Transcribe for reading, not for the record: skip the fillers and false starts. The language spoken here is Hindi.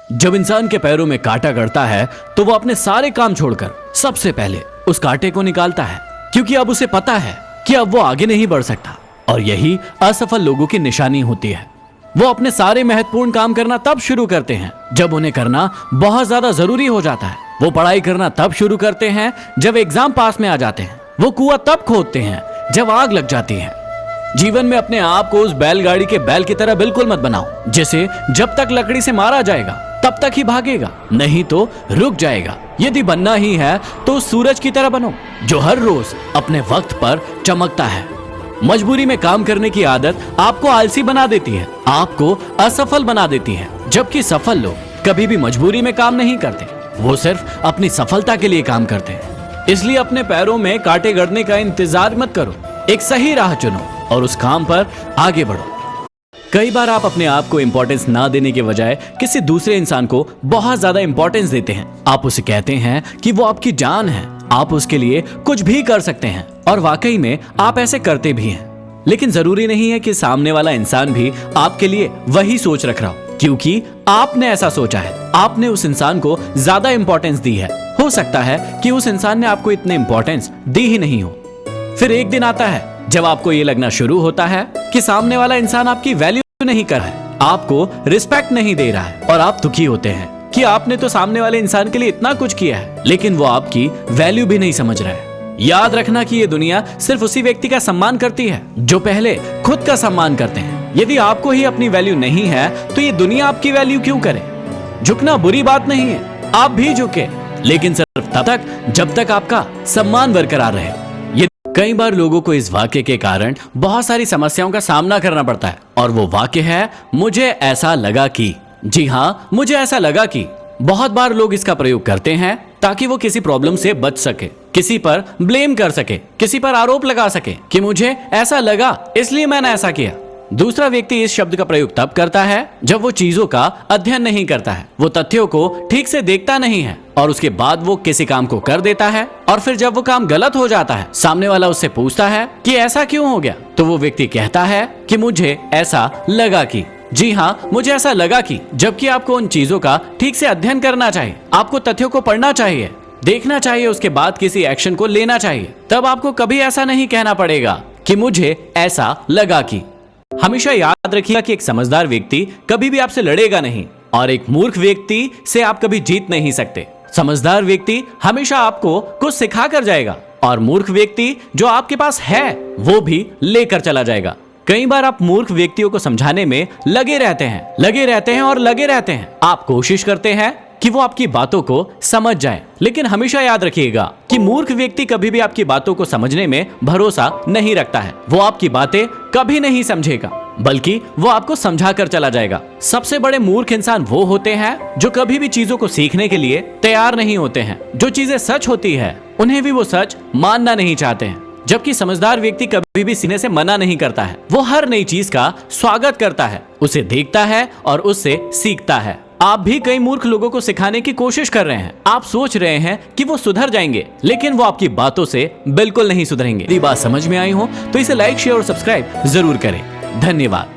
जब इंसान के पैरों में कांटा गड़ता है तो वो अपने सारे काम छोड़कर सबसे पहले उस कांटे को निकालता है, क्योंकि अब उसे पता है कि अब वो आगे नहीं बढ़ सकता। और यही असफल लोगों की निशानी होती है। वो अपने सारे महत्वपूर्ण काम करना तब शुरू करते हैं जब उन्हें करना बहुत ज्यादा जरूरी हो जाता है। वो पढ़ाई करना तब शुरू करते हैं जब एग्जाम पास में आ जाते हैं। वो कुआं तब खोदते हैं जब आग लग जाती है। जीवन में अपने आप को उस बैलगाड़ी के बैल की तरह बिल्कुल मत बनाओ, जिसे जब तक लकड़ी से मारा जाएगा तब तक ही भागेगा, नहीं तो रुक जाएगा। यदि बनना ही है तो उस सूरज की तरह बनो जो हर रोज अपने वक्त पर चमकता है। मजबूरी में काम करने की आदत आपको आलसी बना देती है, आपको असफल बना देती है। जबकि सफल लोग कभी भी मजबूरी में काम नहीं करते, वो सिर्फ अपनी सफलता के लिए काम करते हैं। इसलिए अपने पैरों में कांटे गड़ने का इंतजार मत करो, एक सही राह चुनो और उस काम पर आगे बढ़ो। कई बार आप अपने आप को इंपॉर्टेंस ना देने के बजाय किसी दूसरे इंसान को बहुत ज्यादा इंपॉर्टेंस देते हैं। आप उसे कहते हैं कि वो आपकी जान है, आप उसके लिए कुछ भी कर सकते हैं, और वाकई में आप ऐसे करते भी हैं। लेकिन जरूरी नहीं है कि सामने वाला इंसान भी आपके लिए वही सोच रख रहा हो, क्योंकि आपने ऐसा सोचा है, आपने उस इंसान को ज्यादा इंपॉर्टेंस दी है। हो सकता है कि उस इंसान ने आपको इतने इंपॉर्टेंस दी ही नहीं हो। फिर एक दिन आता है जब आपको ये लगना शुरू होता है कि सामने वाला इंसान आपकी वैल्यू नहीं कर रहा है, आपको रिस्पेक्ट नहीं दे रहा है, और आप दुखी होते हैं कि आपने तो सामने वाले इंसान के लिए इतना कुछ किया है, लेकिन वो आपकी वैल्यू भी नहीं समझ रहा है। याद रखना कि ये दुनिया सिर्फ उसी व्यक्ति का सम्मान करती है जो पहले खुद का सम्मान करते हैं। यदि आपको ही अपनी वैल्यू नहीं है तो ये दुनिया आपकी वैल्यू क्यों करे? झुकना बुरी बात नहीं है, आप भी झुके, लेकिन सिर्फ तब तक जब तक आपका सम्मान बरकरार रहे। कई बार लोगों को इस वाक्य के कारण बहुत सारी समस्याओं का सामना करना पड़ता है, और वो वाक्य है मुझे ऐसा लगा कि। जी हाँ, मुझे ऐसा लगा कि। बहुत बार लोग इसका प्रयोग करते हैं ताकि वो किसी प्रॉब्लम से बच सके, किसी पर ब्लेम कर सके, किसी पर आरोप लगा सके कि मुझे ऐसा लगा इसलिए मैंने ऐसा किया। दूसरा व्यक्ति इस शब्द का प्रयोग तब करता है जब वो चीजों का अध्ययन नहीं करता है, वो तथ्यों को ठीक से देखता नहीं है, और उसके बाद वो किसी काम को कर देता है, और फिर जब वो काम गलत हो जाता है, सामने वाला उससे पूछता है कि ऐसा क्यों हो गया, तो वो व्यक्ति कहता है कि मुझे ऐसा लगा कि। जी हाँ, मुझे ऐसा लगा कि। जबकि आपको उन चीजों का ठीक से अध्ययन करना चाहिए, आपको तथ्यों को पढ़ना चाहिए, देखना चाहिए, उसके बाद किसी एक्शन को लेना चाहिए। तब आपको कभी ऐसा नहीं कहना पड़ेगा कि मुझे ऐसा लगा कि। हमेशा याद रखिएगा कि एक समझदार व्यक्ति कभी भी आपसे लड़ेगा नहीं, और एक मूर्ख व्यक्ति से आप कभी जीत नहीं सकते। समझदार व्यक्ति हमेशा आपको कुछ सिखा कर जाएगा, और मूर्ख व्यक्ति जो आपके पास है वो भी लेकर चला जाएगा। कई बार आप मूर्ख व्यक्तियों को समझाने में लगे रहते हैं। आप कोशिश करते हैं कि वो आपकी बातों को समझ जाए, लेकिन हमेशा याद रखिएगा कि मूर्ख व्यक्ति कभी भी आपकी बातों को समझने में भरोसा नहीं रखता है। वो आपकी बातें कभी नहीं समझेगा, बल्कि वो आपको समझा कर चला जाएगा। सबसे बड़े मूर्ख इंसान वो होते हैं जो कभी भी चीजों को सीखने के लिए तैयार नहीं होते हैं। जो चीजें सच होती है उन्हें भी वो सच मानना नहीं चाहते हैं। जबकि समझदार व्यक्ति कभी भी सीने से मना नहीं करता है, वो हर नई चीज का स्वागत करता है, उसे देखता है और उससे सीखता है। आप भी कई मूर्ख लोगों को सिखाने की कोशिश कर रहे हैं। आप सोच रहे हैं कि वो सुधर जाएंगे, लेकिन वो आपकी बातों से बिल्कुल नहीं सुधरेंगे। यदि बात समझ में आई हो तो इसे लाइक, शेयर और सब्सक्राइब जरूर करें। धन्यवाद।